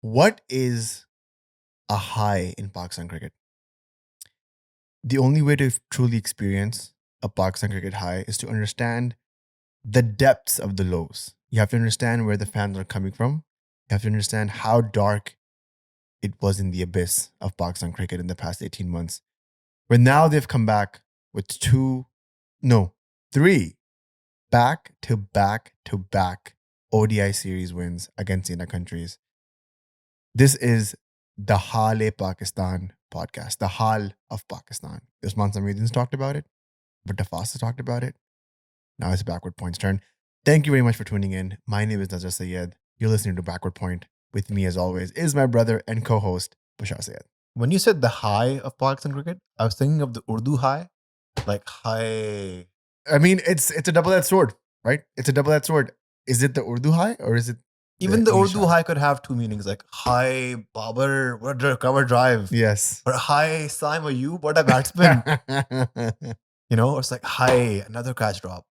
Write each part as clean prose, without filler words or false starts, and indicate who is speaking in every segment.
Speaker 1: What is a high in Pakistan cricket? The only way to truly experience a Pakistan cricket high is to understand the depths of the lows. You have to understand where the fans are coming from. You have to understand how dark it was in the abyss of Pakistan cricket in the past 18 months. But now they've come back with three back to back ODI series wins against SENA countries. This is the Hal-e-Pakistan podcast, the Hal of Pakistan. Usman Samiuddin's talked about it, but Tafas has talked about it. Now it's Backward Point's turn. Thank you very much for tuning in. My name is Nazar Sayed. You're listening to Backward Point. With me, as always, is my brother and co-host, Bashar Sayed.
Speaker 2: When you said the high of Pakistan cricket, I was thinking of the Urdu high. Like high.
Speaker 1: I mean, it's a double-edged sword, right? It's a double-edged sword. Is it the Urdu high or is it
Speaker 2: Even the
Speaker 1: English
Speaker 2: Urdu high could have two meanings, like high Babar, what a cover drive.
Speaker 1: Yes.
Speaker 2: Or high Saim Ayub, what a batsman. Or it's like high, another catch drop.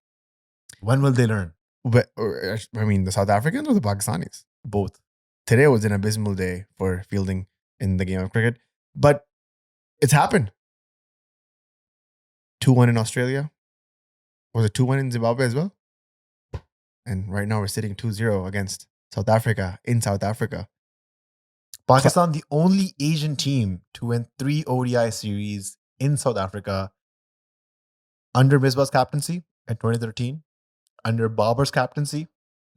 Speaker 2: When will they learn?
Speaker 1: But the South Africans or the Pakistanis?
Speaker 2: Both.
Speaker 1: Today was an abysmal day for fielding in the game of cricket, but it's happened. 2-1 in Australia. Was it 2-1 in Zimbabwe as well? And right now we're sitting 2-0 against South Africa in South Africa.
Speaker 2: Pakistan, the only Asian team to win 3 ODI series in South Africa under Riz-Bar's captaincy in 2013, under Babar's captaincy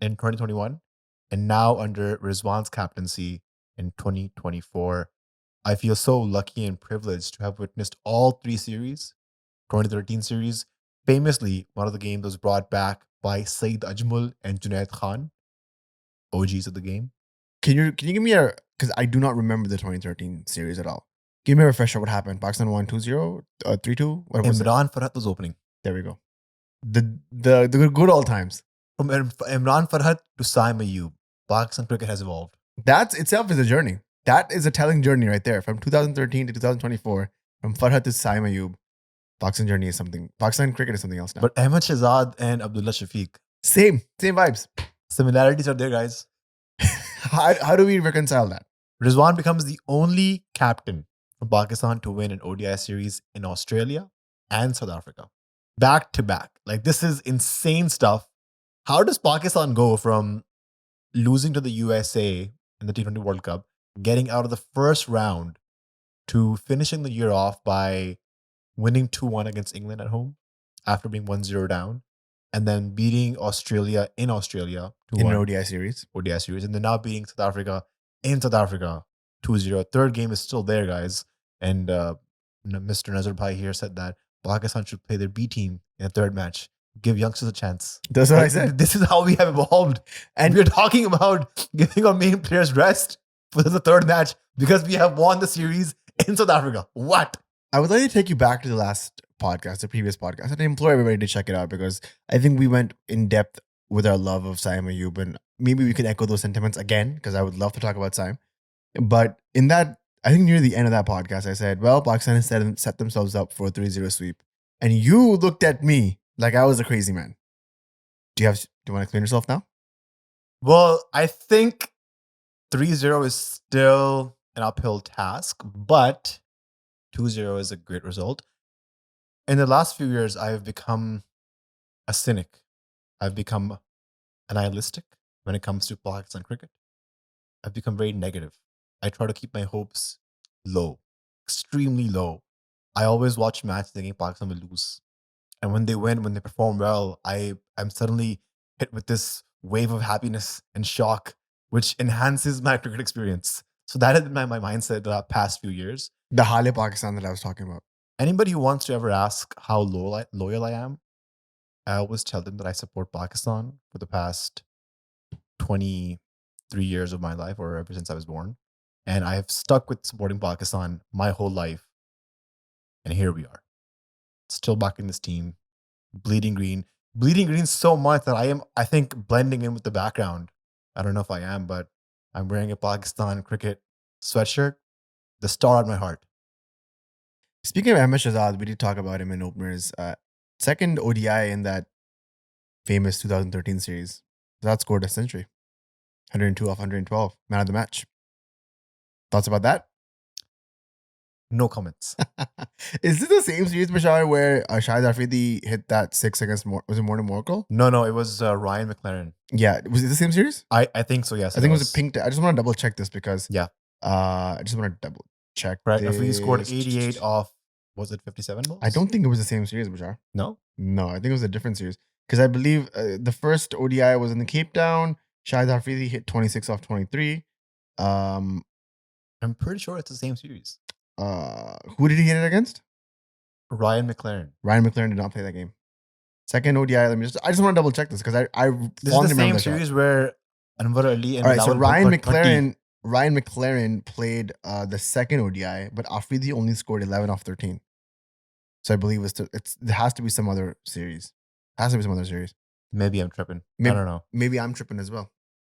Speaker 2: in 2021, and now under Rizwan's captaincy in 2024. I feel so lucky and privileged to have witnessed all 3 series. 2013 series, famously, one of the games was brought back by Saeed Ajmal and Junaid Khan, OGs of the game.
Speaker 1: Can you give me because I do not remember the 2013 series at all. Give me a refresher. What happened? Pakistan won 2-0, 3-2? What was it?
Speaker 2: Imran Farhat was opening.
Speaker 1: There we go. The good old times.
Speaker 2: From Imran Farhat to Saim Ayub, Pakistan cricket has evolved.
Speaker 1: That itself is a journey. That is a telling journey right there. From 2013 to 2024, from Farhat to Saim Ayub, Pakistan journey is something. Pakistan cricket is something else now.
Speaker 2: But Ahmed Shahzad and Abdullah Shafique,
Speaker 1: Same vibes.
Speaker 2: similarities are there, guys.
Speaker 1: How do we reconcile that?
Speaker 2: Rizwan becomes the only captain from Pakistan to win an ODI series in Australia and South Africa. Back to back. Like, this is insane stuff. How does Pakistan go from losing to the USA in the T20 World Cup, getting out of the first round, to finishing the year off by winning 2-1 against England at home after being 1-0 down, and then beating Australia in Australia 2-1
Speaker 1: In an ODI series.
Speaker 2: and then now beating South Africa in South Africa 2-0. Third game is still there, guys. And Mr. Nazar Bhai here said that Pakistan should play their B team in the third match. Give youngsters a chance.
Speaker 1: That's what I said.
Speaker 2: This is how we have evolved. And we're talking about giving our main players rest for the third match because we have won the series in South Africa. What?
Speaker 1: I would like to take you back to the last podcast, the previous podcast, and I implore everybody to check it out because I think we went in depth with our love of Saim Ayub, and maybe we can echo those sentiments again because I would love to talk about Saim. But in that, I think near the end of that podcast, I said, well, Pakistan has set themselves up for a 3-0 sweep. And you looked at me like I was a crazy man. Do you want to explain yourself now?
Speaker 2: Well, I think 3-0 is still an uphill task, but 2-0 is a great result. In the last few years, I have become a cynic. I've become nihilistic when it comes to Pakistan cricket. I've become very negative. I try to keep my hopes low, extremely low. I always watch matches thinking Pakistan will lose. And when they win, when they perform well, I'm suddenly hit with this wave of happiness and shock, which enhances my cricket experience. So that has been my mindset the past few years.
Speaker 1: The Hale-Pakistan that I was talking about.
Speaker 2: Anybody who wants to ever ask how loyal I am, I always tell them that I support Pakistan for the past 23 years of my life, or ever since I was born. And I have stuck with supporting Pakistan my whole life. And here we are. Still backing this team. Bleeding green. Bleeding green so much that I think, blending in with the background. I don't know if I am, but I'm wearing a Pakistan cricket sweatshirt. The star on my heart.
Speaker 1: Speaking of Ahmed Shahzad, we did talk about him in openers. Second ODI in that famous 2013 series. Shahzad scored a century. 102 off 112. Man of the match. Thoughts about that?
Speaker 2: No comments.
Speaker 1: Is this the same series, Bashar, where Shaheen Afridi hit that 6 against was it Morning Morkel?
Speaker 2: No, it was Ryan McLaren.
Speaker 1: Yeah, was it the same series?
Speaker 2: I think so. Yes,
Speaker 1: I think it was a pink. I just want to double check this because
Speaker 2: Yeah.
Speaker 1: I just want to double check.
Speaker 2: Right, Afridi
Speaker 1: this.
Speaker 2: scored 88 off. Was it 57 balls?
Speaker 1: I don't think it was the same series, Bashar.
Speaker 2: No.
Speaker 1: No, I think it was a different series because I believe the first ODI was in the Cape Town. Shaheen Afridi hit 26 off 23.
Speaker 2: I'm pretty sure it's the same series.
Speaker 1: Who did he hit it against?
Speaker 2: Ryan McLaren.
Speaker 1: Ryan McLaren did not play that game. Second ODI. I just want to double check this because I
Speaker 2: This is the same series where Anwar Ali and
Speaker 1: all right. So
Speaker 2: Bilal
Speaker 1: Ryan McLaren played the second ODI, but Afridi only scored 11 off 13. So I believe there has to be some other series.
Speaker 2: Maybe I'm tripping. I don't know.
Speaker 1: Maybe I'm tripping as well.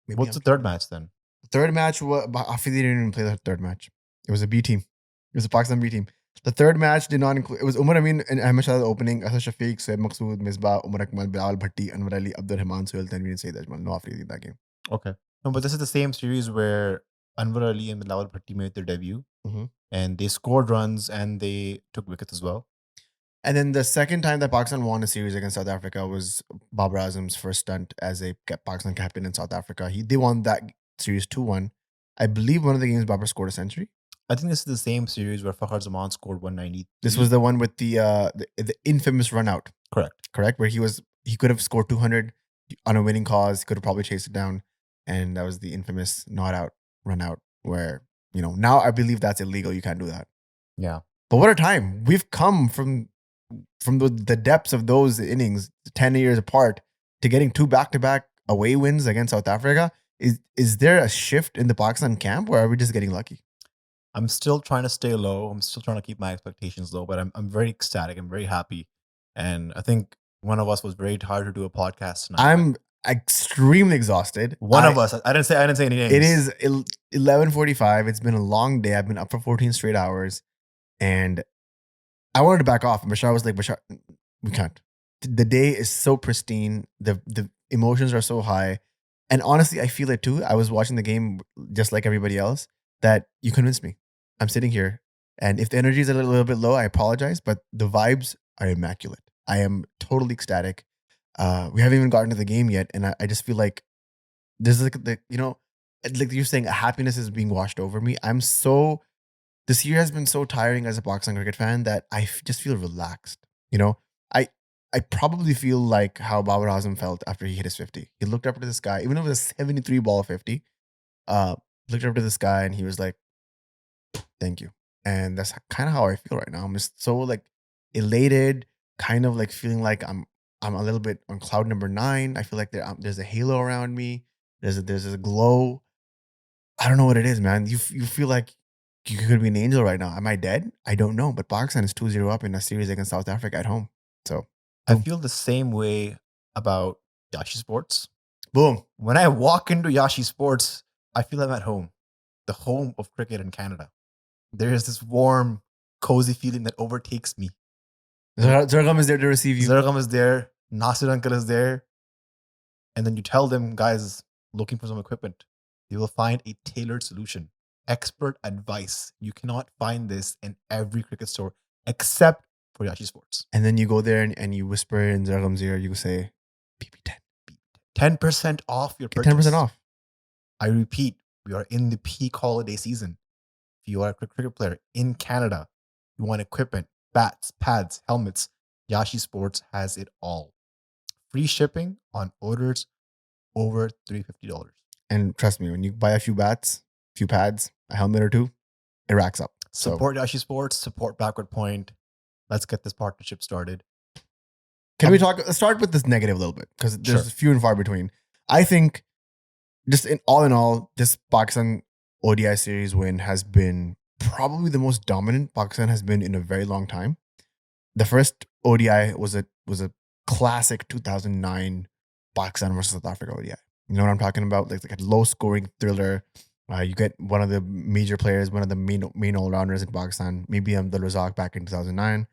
Speaker 2: What's the third match then?
Speaker 1: The third match, Afridi didn't even play the third match. It was a B team. It was a Pakistan B team. The third match did not include. It was Umar Amin and Ahmed Shahzad opening. Abdullah Shafique, Sohaib Maqsood, Misbah, Umar Akmal, Bilal Bhatti, Anwar Ali, Abdur Rahman, Suhail Tanvir, and Saeed Ajmal. No Afridi in that game.
Speaker 2: Okay. No, but this is the same series where Anwar Ali and Bilal Bhatti made their debut. And they scored runs and they took wickets as well.
Speaker 1: And then the second time that Pakistan won a series against South Africa was Babar Azam's first stunt as a Pakistan captain in South Africa. They won that series 2-1. I believe one of the games Babar scored a century.
Speaker 2: I think this is the same series where Fakhar Zaman scored 190.
Speaker 1: This was the one with the infamous run out.
Speaker 2: Correct.
Speaker 1: Where he could have scored 200 on a winning cause. He could have probably chased it down. And that was the infamous not out, run out where, now I believe that's illegal. You can't do that.
Speaker 2: Yeah.
Speaker 1: But what a time. We've come from the depths of those innings, 10 years apart, to getting 2 back-to-back away wins against South Africa. Is there a shift in the Pakistan camp, or are we just getting lucky?
Speaker 2: I'm still trying to stay low. I'm still trying to keep my expectations low, but I'm very ecstatic. I'm very happy. And I think one of us was very tired to do a podcast tonight.
Speaker 1: I'm extremely exhausted.
Speaker 2: One of us. I didn't say any names.
Speaker 1: It is 11:45. It's been a long day. I've been up for 14 straight hours. And I wanted to back off. And Bashar was like, Bashar, we can't. The day is so pristine. The emotions are so high. And honestly, I feel it too. I was watching the game just like everybody else, that you convinced me. I'm sitting here. And if the energy is a little bit low, I apologize. But the vibes are immaculate. I am totally ecstatic. We haven't even gotten to the game yet. And I just feel like there's like like you're saying, happiness is being washed over me. This year has been so tiring as a Pakistan cricket fan that I just feel relaxed. I probably feel like how Babar Azam felt after he hit his 50. He looked up to the sky, even though it was a 73 ball 50. Looked up to the sky and he was like, thank you. And that's kind of how I feel right now. I'm just so like elated, kind of like feeling like I'm a little bit on cloud number 9. I feel like there's a halo around me. There's a glow. I don't know what it is, man. You feel like you could be an angel right now. Am I dead? I don't know. But Pakistan is 2-0 up in a series against South Africa at home. So
Speaker 2: I feel the same way about Yashi Sports.
Speaker 1: Boom.
Speaker 2: When I walk into Yashi Sports, I feel I'm at home. The home of cricket in Canada. There is this warm, cozy feeling that overtakes me.
Speaker 1: Zurgham is there to receive you.
Speaker 2: Zurgham is there. Nasir Uncle is there. And then you tell them, guys, looking for some equipment. You will find a tailored solution. Expert advice. You cannot find this in every cricket store except for Yashi Sports.
Speaker 1: And then you go there and you whisper in Zurgham's ear, you say, PP10.
Speaker 2: 10% off your purchase.
Speaker 1: 10% off.
Speaker 2: I repeat, we are in the peak holiday season. If you are a cricket player in Canada, you want equipment, bats, pads, helmets, Yashi Sports has it all. Free shipping on orders over $350.
Speaker 1: And trust me, when you buy a few bats, a few pads, a helmet or two, it racks up.
Speaker 2: Support Yashi Sports, support Backward Point. Let's get this partnership started.
Speaker 1: Can we start with this negative a little bit? Because there's few and far between. I think just in all, this Pakistan ODI series win has been probably the most dominant Pakistan has been in a very long time. The first ODI was a classic 2009 Pakistan versus South Africa ODI. You know what I'm talking about? Like a low scoring thriller. You get one of the major players, one of the main all-rounders in Pakistan, maybe Abdul Razak back in 2009.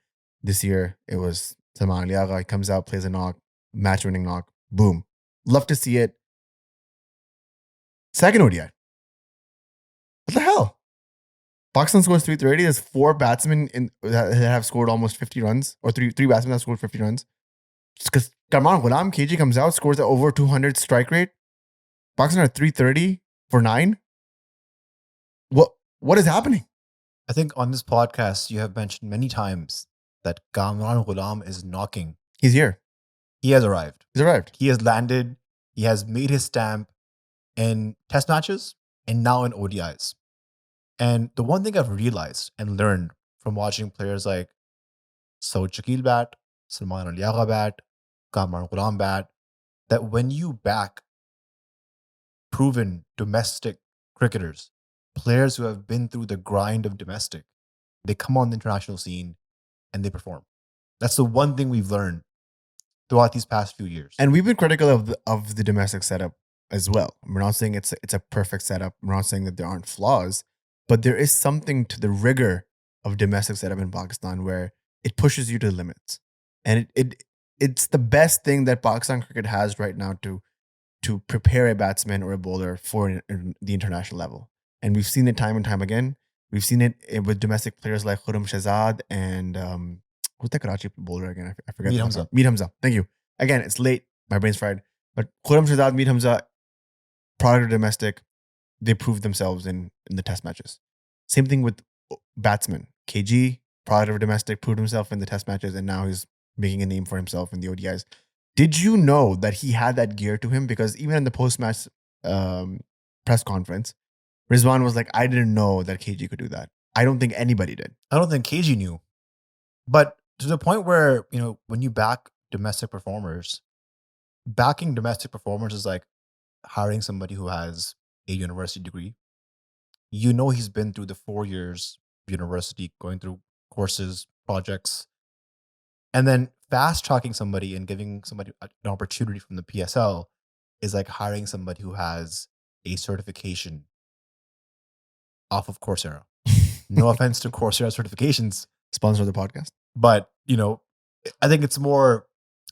Speaker 1: This year, it was Salman Ali Agha. He comes out, plays a knock, match-winning knock. Boom. Love to see it. Second ODI. What the hell? Pakistan scores 330. There's 4 batsmen that have scored almost 50 runs, or three batsmen that scored 50 runs. Because Kamran, Ghulam, KG comes out, scores at over 200 strike rate. Pakistan are 330 for 9. What is happening?
Speaker 2: I think on this podcast, you have mentioned many times that Kamran Ghulam is knocking.
Speaker 1: He's here.
Speaker 2: He has arrived.
Speaker 1: He's arrived.
Speaker 2: He has landed. He has made his stamp in test matches and now in ODIs. And the one thing I've realized and learned from watching players like Saud Shakil bat, Salman Ali Agha bat, Kamran Ghulam bat, that when you back proven domestic cricketers, players who have been through the grind of domestic, they come on the international scene and they perform. That's the one thing we've learned throughout these past few years.
Speaker 1: And we've been critical of the domestic setup as well. We're not saying it's a perfect setup. We're not saying that there aren't flaws, but there is something to the rigor of domestic setup in Pakistan where it pushes you to the limits. And it's the best thing that Pakistan cricket has right now to prepare a batsman or a bowler for the international level. And we've seen it time and time again. We've seen it with domestic players like Khurram Shahzad and who's the Karachi bowler again? I forget.
Speaker 2: Mir Hamza.
Speaker 1: Mir Hamza. Thank you. Again, it's late. My brain's fried. But Khurram Shahzad, Mir Hamza, product of domestic, they proved themselves in the test matches. Same thing with batsmen. KG, product of domestic, proved himself in the test matches, and now he's making a name for himself in the ODIs. Did you know that he had that gear to him? Because even in the post-match press conference, Rizwan was like, I didn't know that KG could do that. I don't think anybody did.
Speaker 2: I don't think KG knew. But to the point where, when you back domestic performers, backing domestic performers is like hiring somebody who has a university degree. He's been through the 4 years of university, going through courses, projects, and then fast-tracking somebody and giving somebody an opportunity from the PSL is like hiring somebody who has a certification off of Coursera. No offense to Coursera certifications.
Speaker 1: Sponsor of the podcast.
Speaker 2: But, I think it's more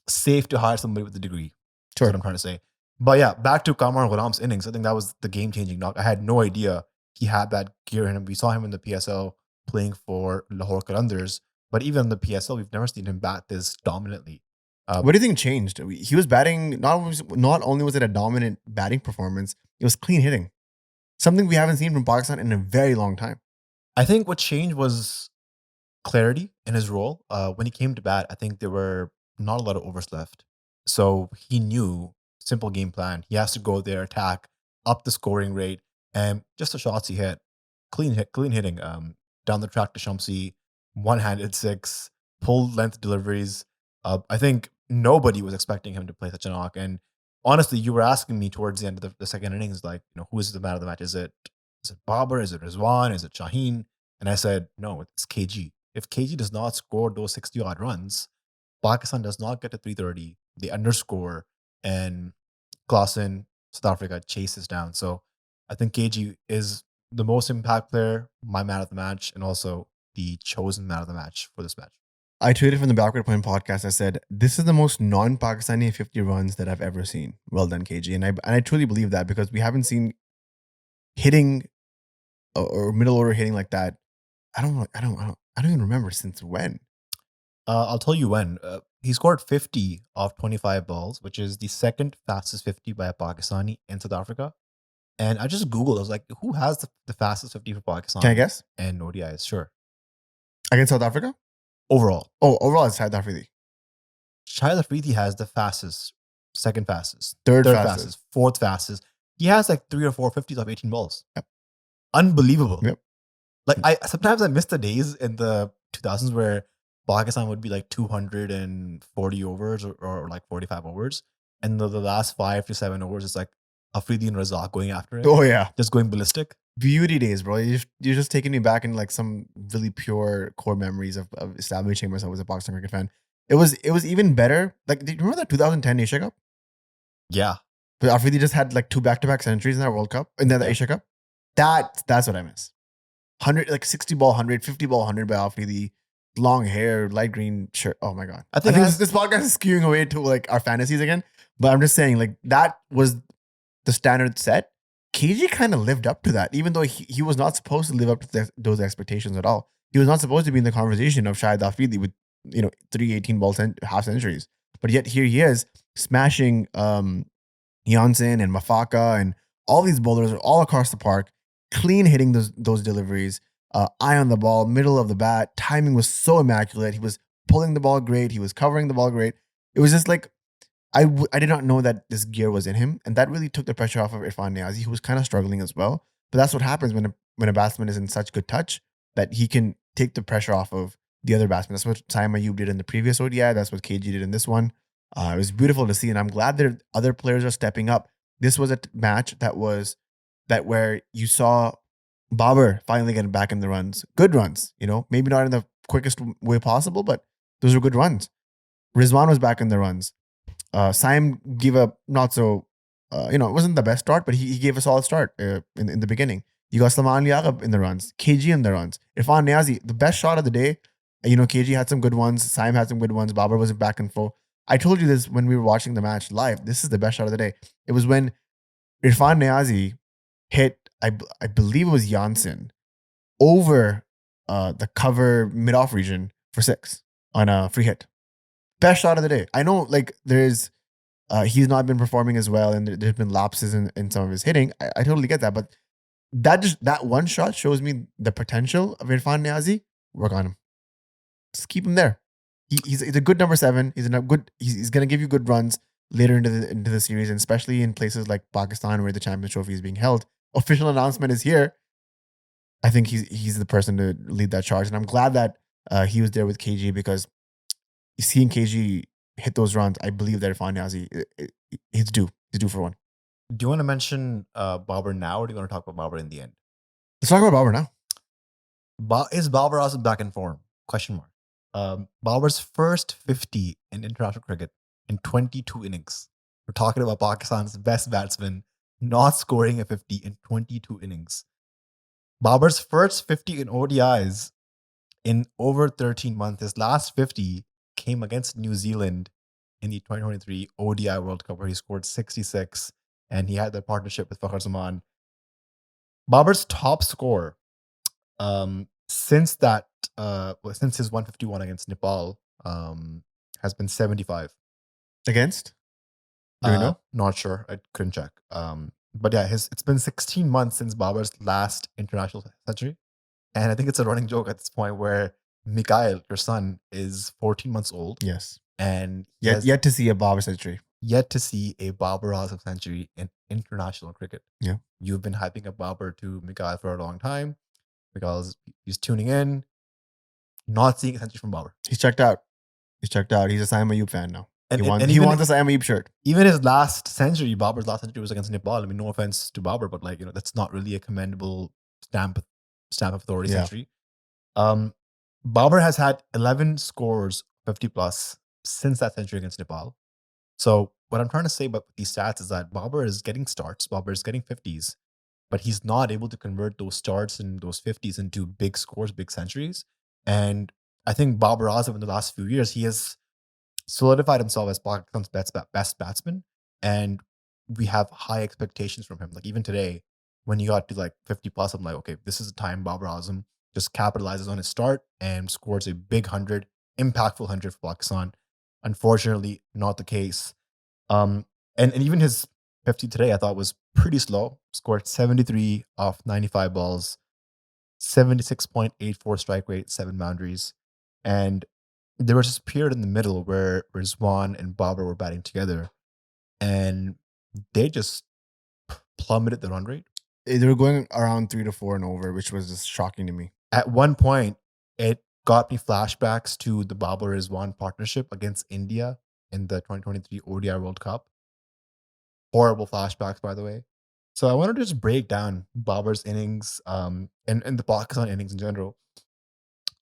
Speaker 2: safe to hire somebody with a degree.
Speaker 1: Sure.
Speaker 2: That's what I'm trying to say. But yeah, back to Kamran Ghulam's innings. I think that was the game-changing knock. I had no idea he had that gear in him. We saw him in the PSL playing for Lahore Qalandars. But even in the PSL, we've never seen him bat this dominantly.
Speaker 1: What do you think changed? He was batting, not only was it a dominant batting performance, it was clean hitting. Something we haven't seen from Pakistan in a very long time.
Speaker 2: I think what changed was clarity in his role. When he came to bat, I think there were not a lot of overs left. So he knew, simple game plan, he has to go there, attack, up the scoring rate, and just the shots he hit, clean hitting, down the track to Shamsi, one-handed six, pull length deliveries. I think nobody was expecting him to play such a knock. And honestly, you were asking me towards the end of the second innings, like, who is the man of the match? Is it Babar? Is it Rizwan? Is it Shaheen? And I said, no, it's KG. If KG does not score those 60-odd runs, Pakistan does not get to 330. They underscore, and Klassen, South Africa, chases down. So I think KG is the most impact player, my man of the match, and also the chosen man of the match for this match.
Speaker 1: I tweeted from the Backward Point podcast. I said, this is the most non-Pakistani 50 runs that I've ever seen. Well done, KG. And I truly believe that, because we haven't seen hitting or middle order hitting like that. I don't even remember since when.
Speaker 2: I'll tell you when. He scored 50 off 25 balls, which is the second fastest 50 by a Pakistani in South Africa. And I just Googled. I was like, who has the fastest 50 for Pakistan?
Speaker 1: Can I guess?
Speaker 2: And ODIs, sure.
Speaker 1: Against South Africa?
Speaker 2: Overall.
Speaker 1: Oh, overall it's Shaheen Afridi.
Speaker 2: Shaheen Afridi has the fastest, second fastest,
Speaker 1: Third fastest,
Speaker 2: fourth fastest. He has like 3 or 4 50s off 18 balls.
Speaker 1: Yep.
Speaker 2: Unbelievable.
Speaker 1: Yep.
Speaker 2: Like sometimes I miss the days in the 2000s where Pakistan would be like 240 overs or like 45 overs. And the last 5 to 7 overs, it's like Afridi and Razak going after it.
Speaker 1: Oh, yeah.
Speaker 2: Just going ballistic.
Speaker 1: Beauty days, bro. You're just taking me back in like some really pure core memories of establishing myself as a Pakistan cricket fan. It was even better. Like, do you remember that 2010 Asia Cup?
Speaker 2: Yeah.
Speaker 1: But Afridi just had like 2 back-to-back centuries in that World Cup, in the Asia Cup. That's what I miss. 60 ball 100, 50 ball 100 by Afridi. Long hair, light green shirt. Oh my God. I think this podcast is skewing away to like our fantasies again. But I'm just saying, like, that was the standard set. KG kind of lived up to that, even though he was not supposed to live up to those expectations at all. He was not supposed to be in the conversation of Shaheen Afridi with 3 18-ball half centuries. But yet here he is smashing Janssen and Mafaka and all these bowlers all across the park, clean hitting those deliveries, eye on the ball, middle of the bat. Timing was so immaculate. He was pulling the ball great. He was covering the ball great. It was just like, I did not know that this gear was in him. And that really took the pressure off of Irfan Niazi, who was kind of struggling as well. But that's what happens when a batsman is in such good touch, that he can take the pressure off of the other batsmen. That's what Saim Ayub did in the previous ODI. That's what KG did in this one. It was beautiful to see, and I'm glad that other players are stepping up. This was a match where you saw Babar finally getting back in the runs. Good runs, maybe not in the quickest way possible, but those were good runs. Rizwan was back in the runs. Saim gave a not so, it wasn't the best start, but he gave a solid start in the beginning. You got Salman Liaqab in the runs, KG in the runs. Irfan Niazi, the best shot of the day. KG had some good ones. Saim had some good ones. Babar was back and forth. I told you this when we were watching the match live. This is the best shot of the day. It was when Irfan Niazi hit, I believe it was Janssen, over the cover mid-off region for 6 on a free hit. Best shot of the day. I know, he's not been performing as well, and there's been lapses in some of his hitting. I totally get that, but that one shot shows me the potential of Irfan Niazi. Work on him. Just keep him there. He's a good number 7. He's going to give you good runs later into the series, and especially in places like Pakistan where the Champions Trophy is being held. Official announcement is here. I think he's the person to lead that charge, and I'm glad that he was there with KG, because seeing KG hit those runs, I believe that Irfan Niazi, he's due for one.
Speaker 2: Do you want to mention Babar now, or do you want to talk about Babar in the end?
Speaker 1: Let's talk about Babar now.
Speaker 2: Is Babar Azam back in form? Question mark. Babar's first 50 in international cricket in 22 innings. We're talking about Pakistan's best batsman not scoring a 50 in 22 innings. Babar's first 50 in ODIs in over 13 months. His last 50 came against New Zealand in the 2023 ODI World Cup, where he scored 66, and he had that partnership with Babar Azam. Babar's top score since his 151 against Nepal has been 75.
Speaker 1: Against? Do we know?
Speaker 2: Not sure. I couldn't check. But yeah, it's been 16 months since Babar's last international century. And I think it's a running joke at this point where Mikhail, your son, is 14 months old.
Speaker 1: Yes.
Speaker 2: And
Speaker 1: yet to see a Babar century.
Speaker 2: Yet to see a Babar Azam century in international cricket.
Speaker 1: Yeah.
Speaker 2: You've been hyping up Babar to Mikhail for a long time because he's tuning in, not seeing a century from Babar.
Speaker 1: He's checked out. He's a Saim Ayub fan now.
Speaker 2: And
Speaker 1: he wants a Saim Ayub shirt.
Speaker 2: Even his last century, Babar's last century was against Nepal. I mean, no offense to Babar, but that's not really a commendable stamp of authority century. Babar has had 11 scores 50 plus since that century against Nepal. So what I'm trying to say about these stats is that Babar is getting starts, Babar is getting 50s, but he's not able to convert those starts and those 50s into big scores, big centuries. And I think Babar Azam in the last few years, he has solidified himself as Pakistan's best batsman, and we have high expectations from him. Like even today, when he got to 50 plus, I'm like, okay, this is the time Babar Azam just capitalizes on his start and scores a big 100, impactful 100 for Pakistan. Unfortunately, not the case. And even his 50 today, I thought was pretty slow. Scored 73 off 95 balls, 76.84 strike rate, 7 boundaries. And there was this period in the middle where Rizwan and Babar were batting together, and they just plummeted the run rate.
Speaker 1: They were going around 3 to 4 and over, which was just shocking to me.
Speaker 2: At one point, it got me flashbacks to the Babar Rizwan partnership against India in the 2023 ODI World Cup. Horrible flashbacks, by the way. So I wanted to just break down Babar's innings and the Pakistan innings in general.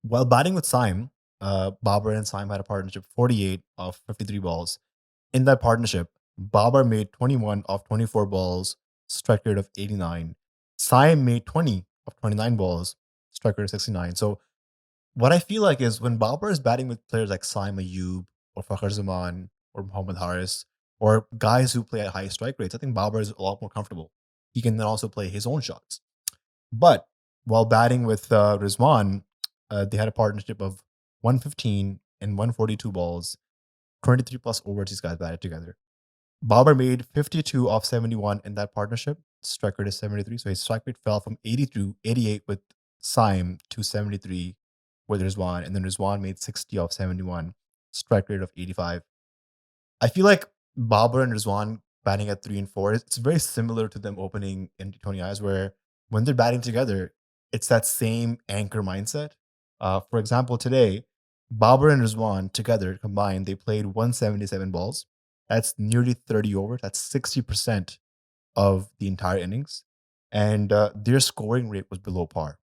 Speaker 2: While batting with Saim, Babar and Saim had a partnership 48 of 53 balls. In that partnership, Babar made 21 of 24 balls, strike rate of 89. Saim made 20 of 29 balls, strike rate of 69. So what I feel like is when Babar is batting with players like Saim Ayub or Fakhar Zaman or Muhammad Haris or guys who play at high strike rates, I think Babar is a lot more comfortable. he can then also play his own shots. But while batting with Rizwan, they had a partnership of 115 and 142 balls, 23 plus overs these guys batted together. Babar made 52 off 71 in that partnership. Strike rate is 73. So his strike rate fell from 88 with Saim to 73 with Rizwan. And then Rizwan made 60 off 71. Strike rate of 85. I feel like Babar and Rizwan batting at 3 and 4, it's very similar to them opening in T20Is, where when they're batting together, it's that same anchor mindset. For example, today, Babar and Rizwan together combined, they played 177 balls. That's nearly 30 overs. That's 60% of the entire innings. And their scoring rate was below par.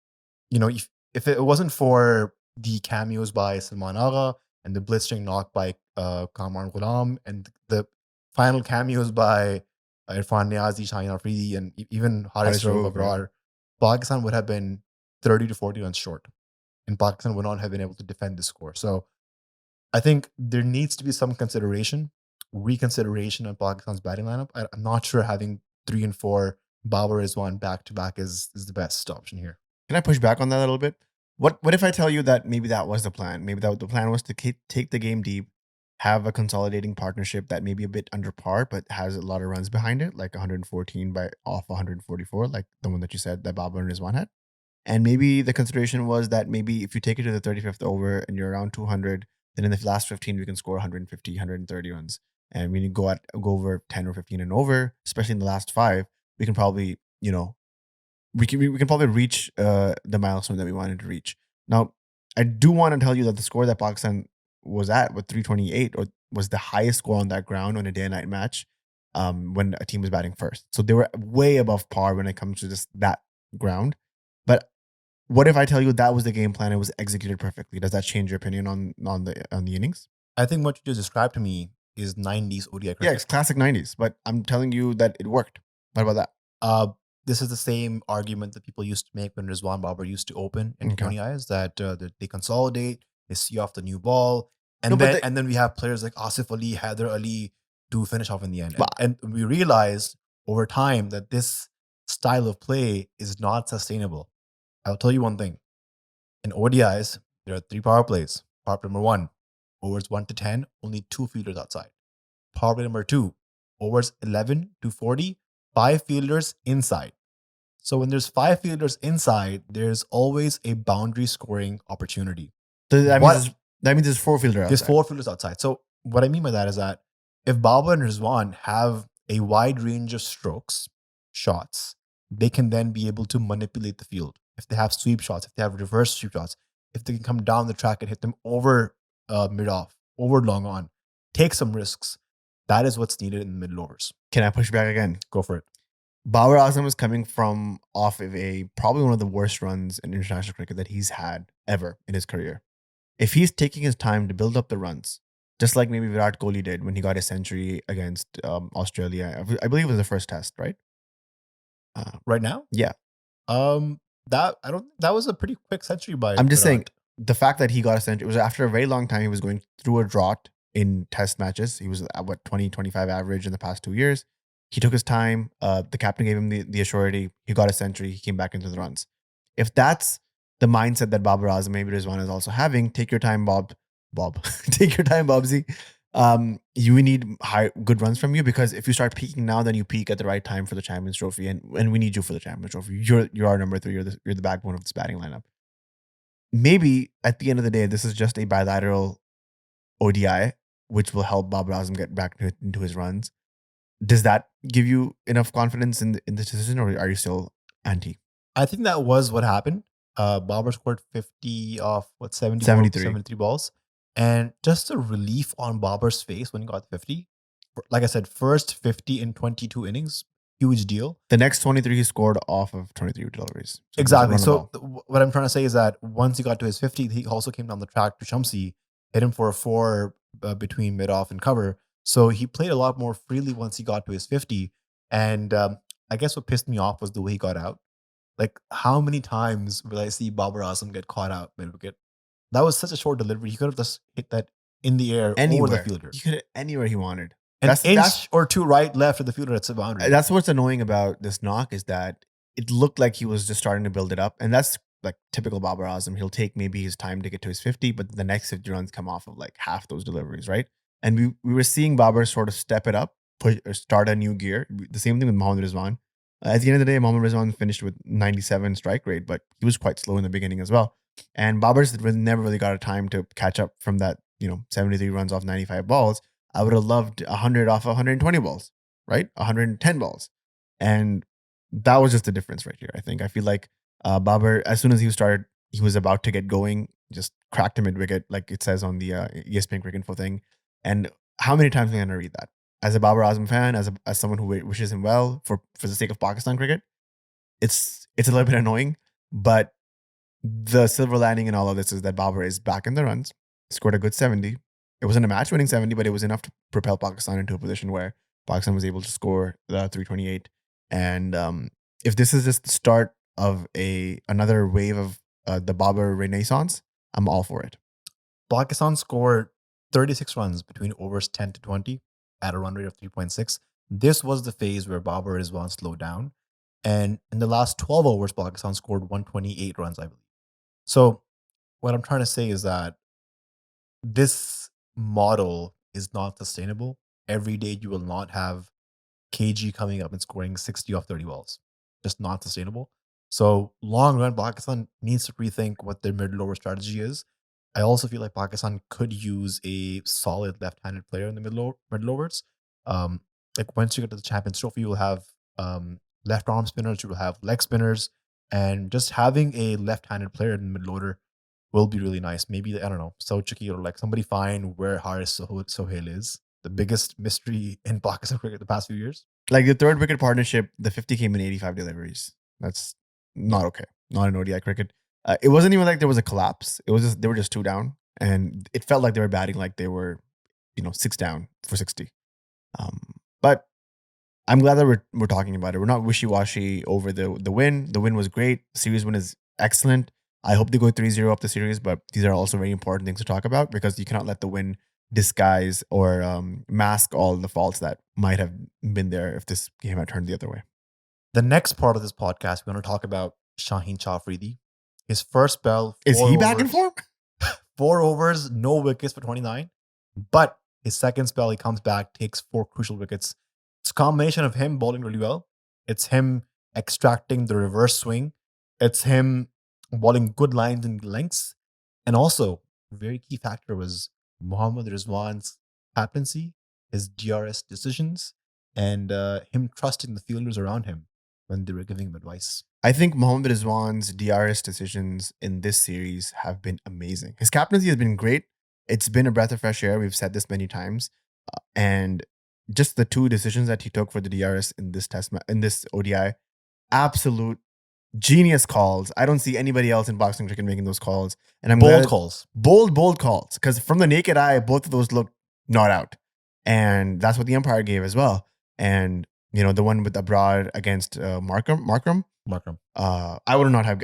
Speaker 2: You know, if it wasn't for the cameos by Salman Agha and the blistering knock by Kamran Ghulam and the final cameos by Irfan Niazi, Shaheen Afridi, and even Haris Rauf Abrar, Pakistan would have been 30 to 40 runs short. And Pakistan would not have been able to defend the score. So I think there needs to be some reconsideration on Pakistan's batting lineup. I'm not sure having 3 and 4 Babar Rizwan back to back is the best option here.
Speaker 1: Can I push back on that a little bit? What if I tell you that maybe that was the plan? Maybe the plan was to take the game deep, have a consolidating partnership that may be a bit under par, but has a lot of runs behind it, like 114 off 144, like the one that you said that Babar and Rizwan had. And maybe the consideration was that maybe if you take it to the 35th over and you're around 200, then in the last 15, we can score 150, 130 runs. And when you go over 10 or 15 and over, especially in the last 5, we can probably, we can probably reach the milestone that we wanted to reach. Now, I do want to tell you that the score that Pakistan was at with 328 or was the highest score on that ground on a day and night match when a team was batting first. So they were way above par when it comes to just that ground. But what if I tell you that was the game plan? It was executed perfectly. Does that change your opinion on the innings?
Speaker 2: I think what you just described to me is 90s ODI cricket.
Speaker 1: Yeah, it's classic 90s. But I'm telling you that it worked. What about that?
Speaker 2: This is the same argument that people used to make when Rizwan Babar used to open in T20Is, that they consolidate, they see off the new ball, and then we have players like Asif Ali, Haider Ali to finish off in the end. And we realized over time that this style of play is not sustainable. I'll tell you one thing. In ODIs, there are 3 power plays. Power play number 1, overs 1 to 10, only 2 fielders outside. Power play number 2, overs 11 to 40, 5 fielders inside. So when there's 5 fielders inside, there's always a boundary scoring opportunity.
Speaker 1: So that means there's 4 fielders outside.
Speaker 2: There's 4 fielders outside. So what I mean by that is that if Babar and Rizwan have a wide range of strokes, shots, they can then be able to manipulate the field. If they have sweep shots, if they have reverse sweep shots, if they can come down the track and hit them over mid-off, over long on, take some risks. That is what's needed in the middle overs.
Speaker 1: Can I push back again?
Speaker 2: Go for it.
Speaker 1: Babar Azam is coming off of probably one of the worst runs in international cricket that he's had ever in his career. If he's taking his time to build up the runs, just like maybe Virat Kohli did when he got a century against Australia, I believe it was the first test, right?
Speaker 2: Right now?
Speaker 1: Yeah.
Speaker 2: That was a pretty quick century by
Speaker 1: I'm just saying the fact that he got a century, it was after a very long time. He was going through a drought in test matches. He was at 20-25 average in the past 2 years. He took his time. The captain gave him the surety. He got a century. He came back into the runs. If that's the mindset that Babar Azam, maybe Rizwan is also having, take your time, Bob. Take your time, Bobsy. You need good runs from you, because if you start peaking now, then you peak at the right time for the Champions Trophy, and we need you for the Champions Trophy. You're our number 3. You're the backbone of this batting lineup. Maybe at the end of the day, this is just a bilateral ODI, which will help Babar Azam get back into his runs. Does that give you enough confidence in this decision, or are you still anti?
Speaker 2: I think that was what happened. Babar scored 50 off 73 balls. And just a relief on Babar's face when he got 50. Like I said, first 50 in 22 innings, huge deal.
Speaker 1: The next 23 he scored off of 23 deliveries.
Speaker 2: So exactly. So what I'm trying to say is that once he got to his 50, he also came down the track to Shamsi, hit him for a 4 between mid-off and cover. So he played a lot more freely once he got to his 50. And I guess what pissed me off was the way he got out. Like, how many times will I see Babar Azam get caught out mid-wicket? That was such a short delivery. He could have just hit that in the air over the fielder.
Speaker 1: He could hit anywhere he wanted.
Speaker 2: An
Speaker 1: That's
Speaker 2: inch or two right, left of the fielder, that's a boundary.
Speaker 1: that's what's annoying about this knock is that it looked like he was just starting to build it up, and that's like typical Babar Azam. He'll take maybe his time to get to his 50, but the next 50 runs come off of like half those deliveries, right? And we were seeing Babar sort of step it up, push or start a new gear. The same thing with Mohammad Rizwan. At the end of the day, Mohammad Rizwan finished with 97 strike rate, but he was quite slow in the beginning as well. And Babar's never really got a time to catch up from that, 73 runs off 95 balls. I would have loved 100 off 120 balls, right? 110 balls. And that was just the difference right here. I feel like Babar, as soon as he was about to get going, just cracked him mid wicket, like it says on the ESPN Cricket Info thing. And how many times am I going to read that? As a Babar Azam fan, as someone who wishes him well for the sake of Pakistan cricket, it's a little bit annoying. But the silver lining in all of this is that Babar is back in the runs, scored a good 70. It wasn't a match-winning 70, but it was enough to propel Pakistan into a position where Pakistan was able to score 328. And if this is just the start of another wave of the Babar renaissance, I'm all for it.
Speaker 2: Pakistan scored 36 runs between overs 10 to 20 at a run rate of 3.6. This was the phase where Babar Rizwan slowed down. And in the last 12 overs, Pakistan scored 128 runs, I believe. So what I'm trying to say is that this model is not sustainable. Every day you will not have KG coming up and scoring 60 off 30 balls. Just not sustainable. So long run, Pakistan needs to rethink what their middle over strategy is. I also feel like Pakistan could use a solid left-handed player in the middle overs. Like once you get to the Champions Trophy, you will have left arm spinners, you will have leg spinners, and just having a left-handed player in the middle order will be really nice. Maybe, I don't know, Sauchiki or like somebody find where Haris Sohail is. The biggest mystery in Pakistan cricket the past few years.
Speaker 1: Like the third wicket partnership, the 50 came in 85 deliveries. That's not okay. Not in ODI cricket. It wasn't even like there was a collapse. It was just they were just 2 down, and it felt like they were batting like they were, 6 down for 60. But I'm glad that we're talking about it. We're not wishy-washy over the win. The win was great. The series win is excellent. I hope they go 3-0 up the series, but these are also very important things to talk about because you cannot let the win disguise or mask all the faults that might have been there if this game had turned the other way.
Speaker 2: The next part of this podcast, we're going to talk about Shaheen Afridi. His first spell.
Speaker 1: Is he back in form?
Speaker 2: 4 overs, no wickets for 29. But his second spell, he comes back, takes 4 crucial wickets. It's a combination of him bowling really well. It's him extracting the reverse swing. It's him bowling good lines and lengths. And also, a very key factor was Mohammad Rizwan's captaincy, his DRS decisions, and him trusting the fielders around him when they were giving him advice.
Speaker 1: I think Mohammad Rizwan's DRS decisions in this series have been amazing. His captaincy has been great. It's been a breath of fresh air. We've said this many times. And just the 2 decisions that he took for the DRS in this ODI, absolute genius calls. I don't see anybody else in boxing cricket making those calls. And I'm
Speaker 2: bold calls.
Speaker 1: Bold calls. Because from the naked eye, both of those look not out. And that's what the umpire gave as well. And the one with Abrar against Markram. I would not have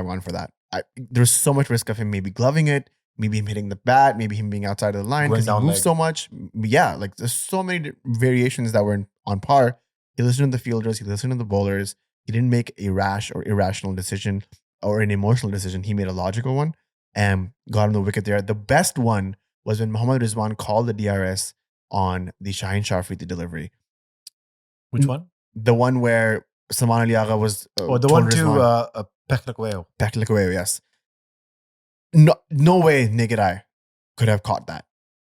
Speaker 1: gone for that. There's so much risk of him maybe gloving it, maybe him hitting the bat, maybe him being outside of the line because he moves so much. Yeah, like there's so many variations that were on par. He listened to the fielders, he listened to the bowlers. He didn't make a rash or irrational decision or an emotional decision. He made a logical one and got him the wicket there. The best one was when Mohammad Rizwan called the DRS on the Shaheen Afridi delivery.
Speaker 2: Which one?
Speaker 1: The one where Salman Ali Agha was...
Speaker 2: the one to
Speaker 1: Peklakweo, yes. No way naked eye could have caught that.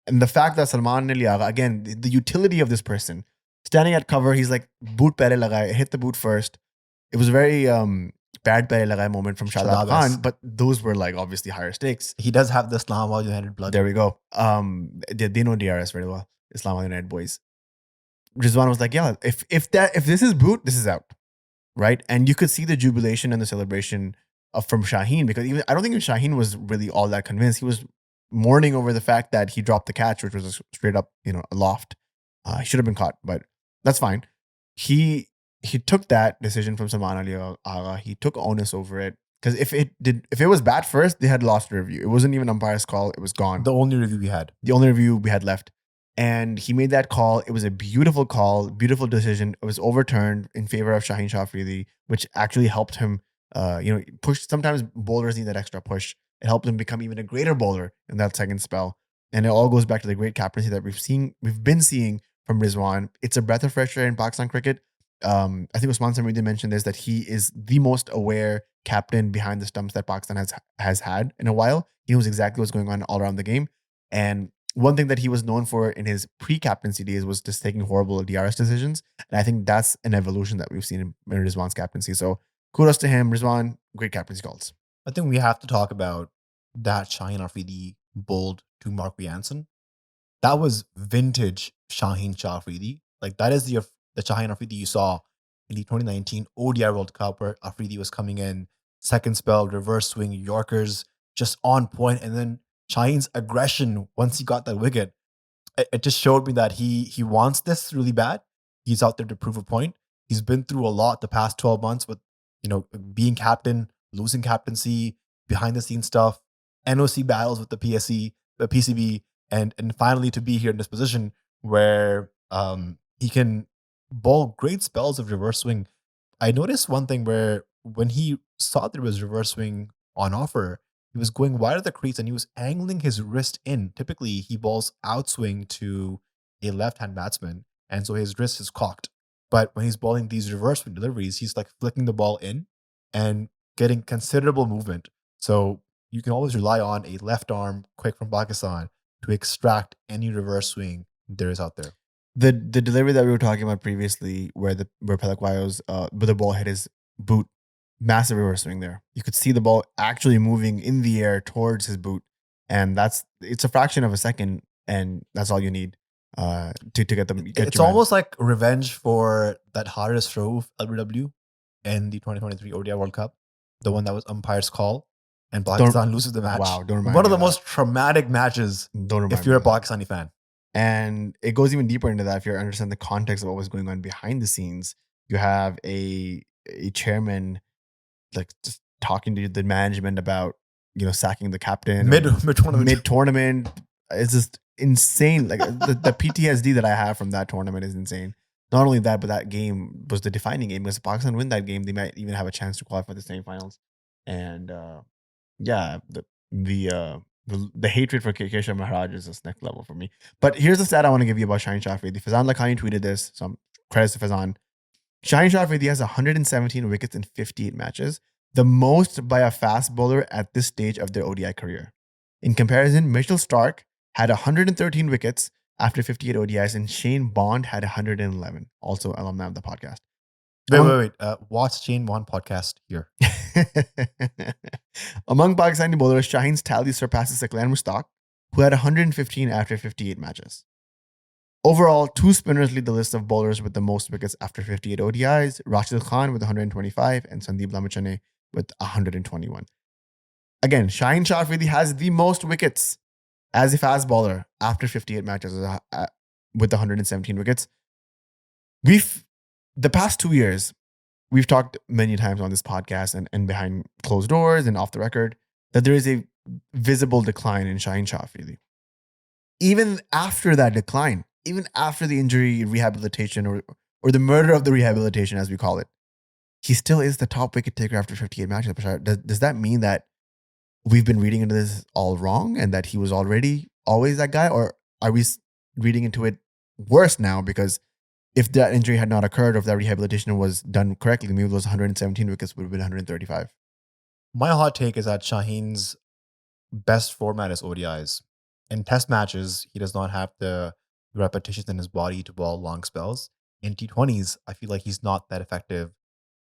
Speaker 1: And the fact that Salman Ali Agha, again, the utility of this person, standing at cover, he's like, boot pere lagai, hit the boot first. It was a very bad pere lagai moment from Shadab Khan, but those were like obviously higher stakes.
Speaker 2: He does have the Islamabad United blood.
Speaker 1: There we go. They know DRS very well, Islamabad United boys. Rizwan was like, yeah, if this is boot, this is out. Right? And you could see the jubilation and the celebration from Shaheen because I don't think Shaheen was really all that convinced. He was mourning over the fact that he dropped the catch, which was a straight up, aloft. He should have been caught, but that's fine. He took that decision from Salman Ali Agha. He took onus over it because if it was bat first, they had lost the review. It wasn't even umpire's call. It was gone.
Speaker 2: The only review we had
Speaker 1: left. And he made that call. It was a beautiful call, beautiful decision. It was overturned in favor of Shaheen Afridi, which actually helped him, push. Sometimes bowlers need that extra push. It helped him become even a greater bowler in that second spell. And it all goes back to the great captaincy that we've been seeing from Rizwan. It's a breath of fresh air in Pakistan cricket. I think Usman Samiri mentioned this, that he is the most aware captain behind the stumps that Pakistan has had in a while. He knows exactly what's going on all around the game. And one thing that he was known for in his pre-captaincy days was just taking horrible DRS decisions. And I think that's an evolution that we've seen in Rizwan's captaincy. So kudos to him. Rizwan, great captaincy calls.
Speaker 2: I think we have to talk about that Shaheen Afridi bowled to Mark Jansen. That was vintage Shaheen Afridi. Like, that is the Shaheen Afridi you saw in the 2019 ODI World Cup, where Afridi was coming in, second spell, reverse swing, Yorkers, just on point. And then Shaheen's aggression once he got that wicket, it just showed me that he wants this really bad. He's out there to prove a point. He's been through a lot the past 12 months with, being captain, losing captaincy, behind the scenes stuff, NOC battles with the PCB, and finally to be here in this position where he can bowl great spells of reverse swing. I noticed one thing where when he saw there was reverse swing on offer, he was going wide of the crease and he was angling his wrist in. Typically, he bowls outswing to a left-hand batsman, and so his wrist is cocked. But when he's bowling these reverse swing deliveries, he's like flicking the ball in and getting considerable movement. So you can always rely on a left arm quick from Pakistan to extract any reverse swing there is out there.
Speaker 1: The delivery that we were talking about previously, where Pelakwayo's where the ball hit his boot, massive reverse swing there. You could see the ball actually moving in the air towards his boot, and it's a fraction of a second, and that's all you need to get them.
Speaker 2: It's almost like revenge for that hardest throw LBW in the 2023 ODI World Cup, the one that was umpire's call, and Pakistan loses the match.
Speaker 1: Wow, don't remind
Speaker 2: one of
Speaker 1: me
Speaker 2: the most traumatic matches if you're a Pakistani fan.
Speaker 1: And it goes even deeper into that if you understand the context of what was going on behind the scenes. You have a chairman like just talking to the management about sacking the captain
Speaker 2: mid tournament.
Speaker 1: It's just insane. Like the PTSD that I have from that tournament is insane. Not only that, but that game was the defining game. Because if Pakistan win that game, they might even have a chance to qualify for the semifinals. And the hatred for Keshav Maharaj is just next level for me. But here's the stat I want to give you about Shaheen Afridi. Fazan Lakhani tweeted this, so credits to Fazan. Shaheen Afridi has 117 wickets in 58 matches, the most by a fast bowler at this stage of their ODI career. In comparison, Mitchell Starc had 113 wickets after 58 ODIs, and Shane Bond had 111, also alumni of the podcast.
Speaker 2: Wait. Watch Shane Bond podcast here.
Speaker 1: Among Pakistani bowlers, Shaheen's tally surpasses Saqlain Mushtaq, who had 115 after 58 matches. Overall, two spinners lead the list of bowlers with the most wickets after 58 ODIs, Rashid Khan with 125 and Sandeep Lamachane with 121. Again, Shaheen Afridi has the most wickets as a fast bowler after 58 matches with 117 wickets. The past 2 years, we've talked many times on this podcast and behind closed doors and off the record that there is a visible decline in Shaheen Afridi. Even after that decline, even after the injury rehabilitation or the murder of the rehabilitation, as we call it, he still is the top wicket taker after 58 matches. Does that mean that we've been reading into this all wrong and that he was already always that guy? Or are we reading into it worse now? Because if that injury had not occurred, or if that rehabilitation was done correctly, maybe those 117 wickets would have been 135.
Speaker 2: My hot take is that Shaheen's best format is ODIs. In test matches, he does not have the repetitions in his body to bowl long spells. In T20s, I feel like he's not that effective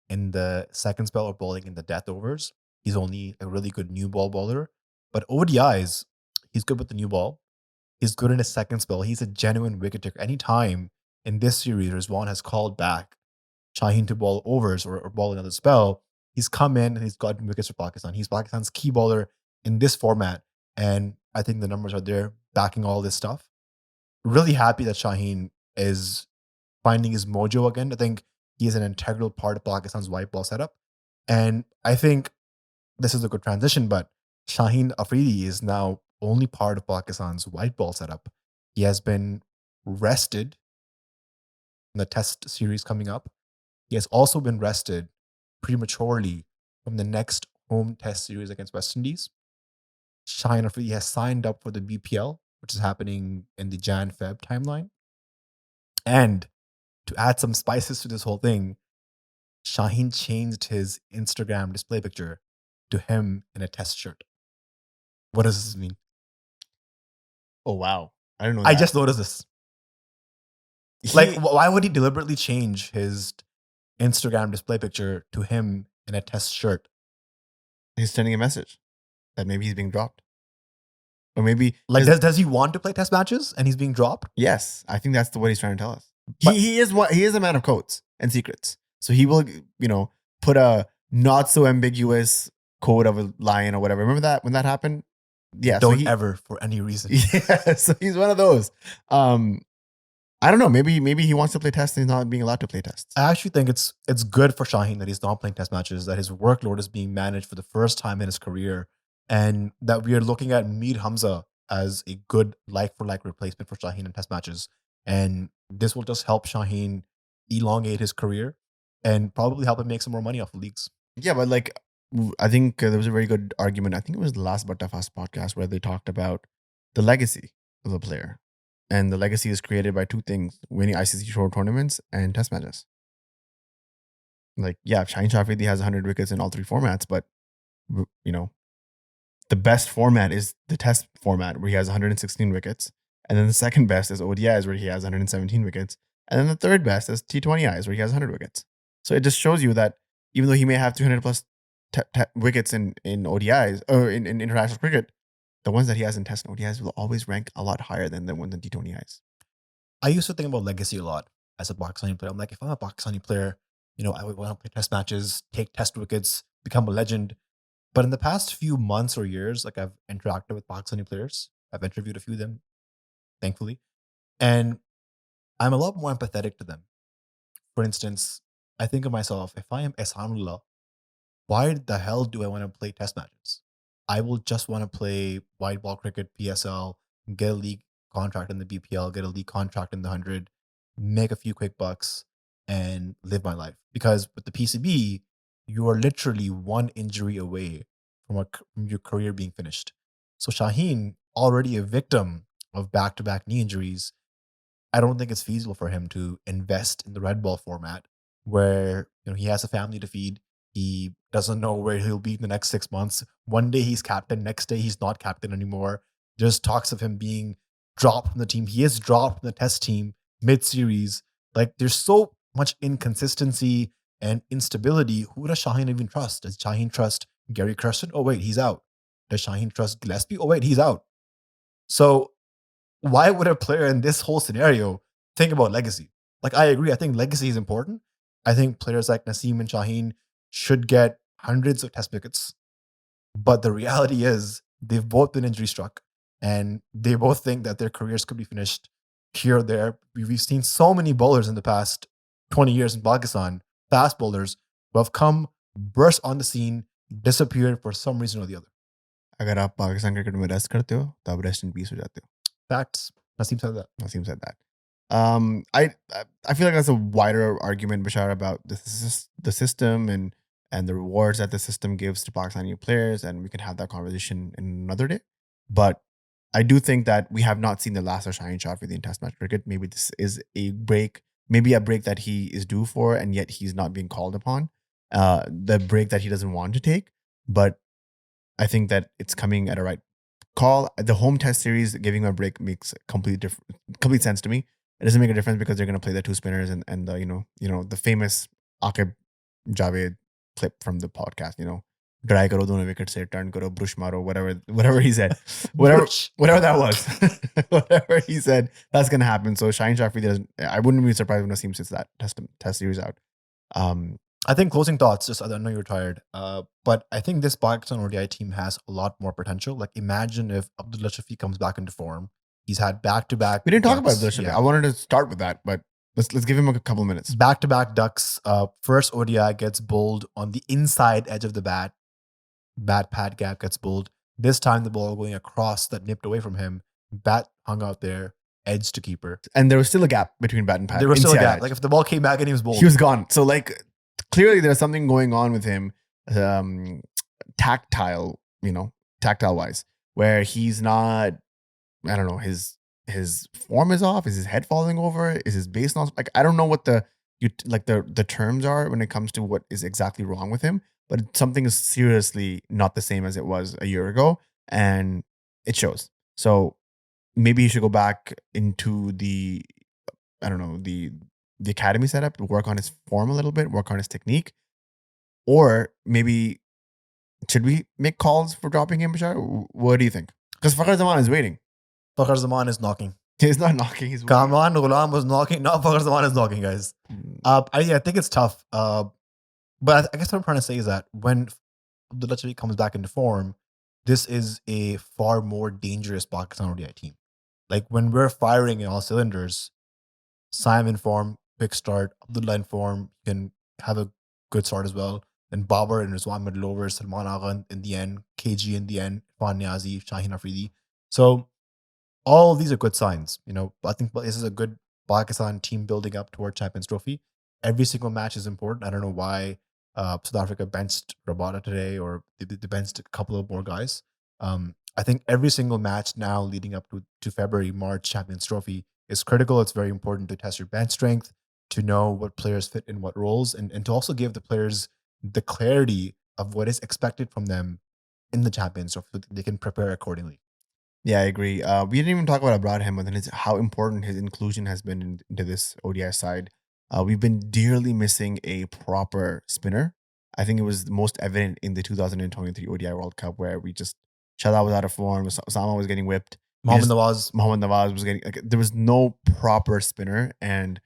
Speaker 2: in the second spell or bowling in the death overs. He's only a really good new ball bowler. But ODIs, he's good with the new ball. He's good in his second spell. He's a genuine wicket taker. Anytime in this series, Rizwan has called back Shaheen to bowl overs or bowl another spell, he's come in and he's gotten wickets for Pakistan. He's Pakistan's key bowler in this format. And I think the numbers are there backing all this stuff. Really happy that Shaheen is finding his mojo again. I think he is an integral part of Pakistan's white ball setup. And I think this is a good transition, but Shaheen Afridi is now only part of Pakistan's white ball setup. He has been rested in the test series coming up. He has also been rested prematurely from the next home test series against West Indies. Shaheen Afridi has signed up for the BPL, which is happening in the Jan-Feb timeline. And to add some spices to this whole thing, Shaheen changed his Instagram display picture to him in a test shirt. What does this mean?
Speaker 1: Oh, wow. I don't know
Speaker 2: I
Speaker 1: that.
Speaker 2: just noticed this. Like, why would he deliberately change his Instagram display picture to him in a test shirt?
Speaker 1: He's sending a message that maybe he's being dropped. Or maybe...
Speaker 2: Like, does he want to play test matches and he's being dropped?
Speaker 1: Yes, I think that's what he's trying to tell us.
Speaker 2: But-
Speaker 1: He is a man of codes and secrets. So he will, put a not so ambiguous code of a lion or whatever. Remember that when that happened? Yeah.
Speaker 2: Don't ever for any reason.
Speaker 1: Yeah. So he's one of those. I don't know. Maybe he wants to play tests and he's not being allowed to play tests.
Speaker 2: I actually think it's good for Shaheen that he's not playing test matches, that his workload is being managed for the first time in his career, and that we are looking at Mir Hamza as a good like-for-like replacement for Shaheen in test matches. And this will just help Shaheen elongate his career and probably help him make some more money off the leagues.
Speaker 1: Yeah, but I think there was a very good argument. I think it was the last But Fast podcast where they talked about the legacy of the player. And the legacy is created by two things: winning ICC Tour tournaments and test matches. Shaheen Afridi has 100 wickets in all three formats, but, the best format is the test format where he has 116 wickets. And then the second best is ODIs where he has 117 wickets. And then the third best is T20Is where he has 100 wickets. So it just shows you that even though he may have 300 plus wickets in ODIs or in international cricket, the ones that he has in test and ODIs will always rank a lot higher than the ones in T20Is.
Speaker 2: I used to think about legacy a lot as a Pakistani player. I'm like, if I'm a Pakistani player, I would want to play test matches, take test wickets, become a legend. But in the past few months or years, I've interacted with Pakistani players. I've interviewed a few of them, thankfully. And I'm a lot more empathetic to them. For instance, I think of myself, if I am Ehsanullah, why the hell do I want to play test matches? I will just want to play white ball cricket, PSL, get a league contract in the BPL, get a league contract in the 100, make a few quick bucks, and live my life. Because with the PCB, you are literally one injury away from your career being finished. So Shaheen, already a victim of back-to-back knee injuries, I don't think it's feasible for him to invest in the red ball format where he has a family to feed. He doesn't know where he'll be in the next 6 months. One day he's captain, next day he's not captain anymore. There's talks of him being dropped from the team. He is dropped from the test team mid-series. There's so much inconsistency and instability. Who does Shaheen even trust? Does Shaheen trust Gary Kirsten? Oh, wait, he's out. Does Shaheen trust Gillespie? Oh, wait, he's out. So why would a player in this whole scenario think about legacy? I agree. I think legacy is important. I think players like Naseem and Shaheen should get hundreds of test wickets. But the reality is they've both been injury struck and they both think that their careers could be finished here or there. We've seen so many bowlers in the past 20 years in Pakistan, fast bowlers who have come, burst on the scene, disappeared for some reason or the other.
Speaker 1: अगर आप Pakistan cricket में rest करते हो तो आप rest in peace हो जाते हो.
Speaker 2: Facts. Naseem said that.
Speaker 1: Naseem said that. I feel like that's a wider argument, Bashar, about the system and the rewards that the system gives to Pakistani players, and we can have that conversation in another day. But I do think that we have not seen the last of Shaheen Afridi in Test match cricket. Maybe this is a break that he is due for, and yet he's not being called upon. The break that he doesn't want to take, but I think that it's coming at a right call. The home test series giving him a break makes complete sense to me. It doesn't make a difference because they're going to play the two spinners and the the famous Aqib Javed clip from the podcast. Dry karo dono wicket se, turn karo, brush maro, whatever he said, whatever that was, whatever he said, that's going to happen. So Shaheen Afridi I wouldn't be surprised when Naseem sits that test series out.
Speaker 2: I think closing thoughts, just I know you're tired, but I think this Pakistan ODI team has a lot more potential. Imagine if Abdullah Shafique comes back into form. He's had back-to-back.
Speaker 1: We didn't talk about Abdullah Shafique. Yeah. I wanted to start with that, but let's give him a couple of minutes.
Speaker 2: Back-to-back ducks. First ODI gets bowled on the inside edge of the bat. Bat pad gap gets bowled. This time the ball going across that nipped away from him. Bat hung out there. edge to keeper.
Speaker 1: And there was still a gap between bat and pad.
Speaker 2: There was still a
Speaker 1: inside
Speaker 2: gap.
Speaker 1: edge.
Speaker 2: Like if the ball came back and he was bowled,
Speaker 1: He was gone. So like clearly there's something going on with him, tactile wise, where he's not. I don't know. His form is off. Is his head falling over? Is his base not like? I don't know what the terms are when it comes to what is exactly wrong with him. But something is seriously not the same as it was a year ago, and it shows. So maybe he should go back into the academy setup to work on his form a little bit, work on his technique, or maybe should we make calls for dropping him, Bashar? What do you think? Because Fakhar Zaman is waiting.
Speaker 2: Fakhar Zaman is knocking.
Speaker 1: He's not knocking. He's
Speaker 2: Kamran, Ghulam was knocking. Now Fakhar Zaman is knocking, guys. I think it's tough. But I guess what I'm trying to say is that when Abdullah Shafique comes back into form, this is a far more dangerous Pakistan ODI team. Like when we're firing in all cylinders, Saim in form, big start. Abdullah in form, can have a good start as well. Then Babar and Rizwan middle over, Salman Agha in the end, KG in the end, Irfan Niazi, Shaheen Afridi. So all of these are good signs. I think this is a good Pakistan team building up toward Champions Trophy. Every single match is important. I don't know why South Africa benched Rabada today, or they benched a couple of more guys. I think every single match now leading up to February, March Champions Trophy is critical. It's very important to test your bench strength, to know what players fit in what roles, and to also give the players the clarity of what is expected from them in the Champions Trophy so they can prepare accordingly.
Speaker 1: Yeah, I agree. We didn't even talk about Abrar and how important his inclusion has been into this ODI side. We've been dearly missing a proper spinner. I think it was most evident in the 2023 ODI World Cup where we just Shahid was out of form. Osama was getting whipped.
Speaker 2: Mohammad Nawaz
Speaker 1: was getting there was no proper spinner, and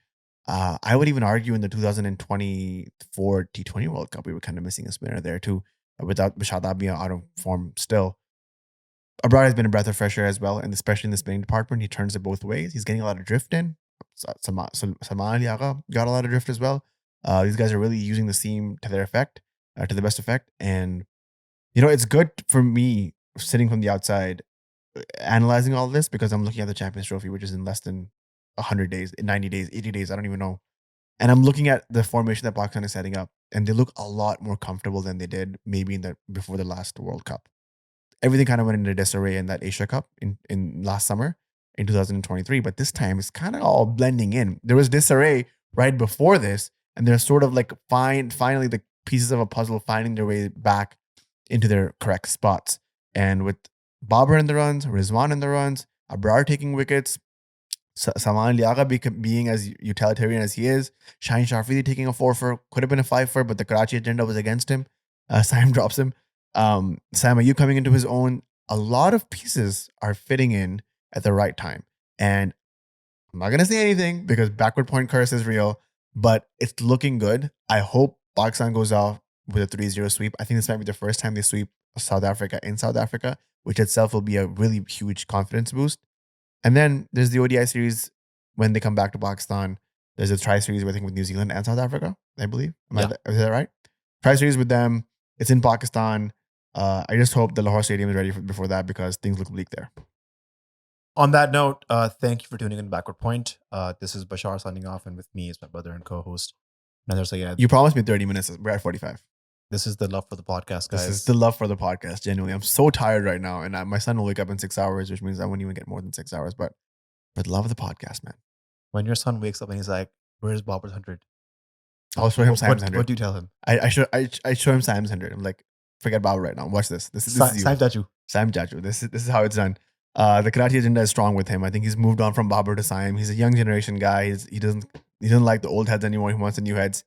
Speaker 1: I would even argue in the 2024 T20 World Cup we were kind of missing a spinner there too, without Shahid being out of form still. Abrar has been a breath of fresh air as well, and especially in the spinning department, he turns it both ways. He's getting a lot of drift in. Salman Ali Agha got a lot of drift as well. These guys are really using the seam to their effect, to the best effect. And, it's good for me sitting from the outside, analyzing all this because I'm looking at the Champions Trophy, which is in less than 100 days, 90 days, 80 days, I don't even know. And I'm looking at the formation that Pakistan is setting up, and they look a lot more comfortable than they did maybe before the last World Cup. Everything kind of went into disarray in that Asia Cup in last summer in 2023, but this time it's kind of all blending in. There was disarray right before this, and they're sort of like finally the pieces of a puzzle finding their way back into their correct spots. And with Babar in the runs, Rizwan in the runs, Abrar taking wickets, Salman Liaga being as utilitarian as he is, Shaheen Afridi taking a 4-for, could have been a 5-for, but the Karachi agenda was against him. Saim drops him. Sam Ayub coming into his own. A lot of pieces are fitting in at the right time. And I'm not going to say anything because backward point curse is real, but it's looking good. I hope Pakistan goes off with a 3-0 sweep. I think this might be the first time they sweep South Africa in South Africa, which itself will be a really huge confidence boost. And then there's the ODI series when they come back to Pakistan. There's a tri-series, I think, with New Zealand and South Africa, I believe. Is that right? Tri-series with them. It's in Pakistan. I just hope the Lahore Stadium is ready before that because things look bleak there.
Speaker 2: On that note, thank you for tuning in to Backward Point. This is Bashar signing off, and with me is my brother and co-host, Nazar Sayed.
Speaker 1: You promised me 30 minutes. We're at 45.
Speaker 2: This is the love for the podcast, guys.
Speaker 1: This is the love for the podcast, genuinely. I'm so tired right now, and my son will wake up in 6 hours, which means I won't even get more than 6 hours, but for the love of the podcast, man.
Speaker 2: When your son wakes up and he's like, where's Babar's 100?
Speaker 1: I'll show him Sam's 100.
Speaker 2: What do you tell him?
Speaker 1: I show him Sam's 100. I'm like, forget Babar right now. Watch this. This is you. Sam Jaju. This is how it's done. The Karachi agenda is strong with him. I think he's moved on from Babar to Saim. He's a young generation guy. He doesn't like the old heads anymore. He wants the new heads.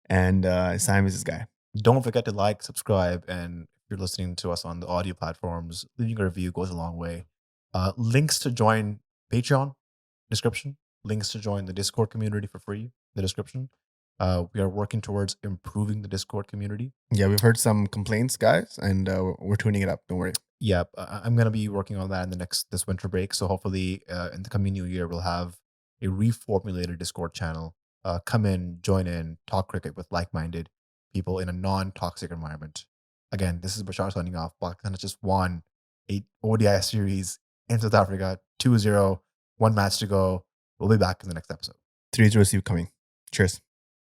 Speaker 1: And Saim is his guy.
Speaker 2: Don't forget to like, subscribe, and if you're listening to us on the audio platforms, leaving a review goes a long way. Links to join Patreon, description. Links to join the Discord community for free, the description. We are working towards improving the Discord community.
Speaker 1: Yeah, we've heard some complaints, guys, and we're tuning it up. Don't worry.
Speaker 2: Yeah, I'm going to be working on that in this winter break. So hopefully in the coming new year, we'll have a reformulated Discord channel. Come in, join in, talk cricket with like-minded people in a non-toxic environment. Again, this is Bashar signing off. Pakistan has just won a ODI series in South Africa, 2-0. 1 match to go. We'll be back in the next episode.
Speaker 1: 3-0 coming. Cheers.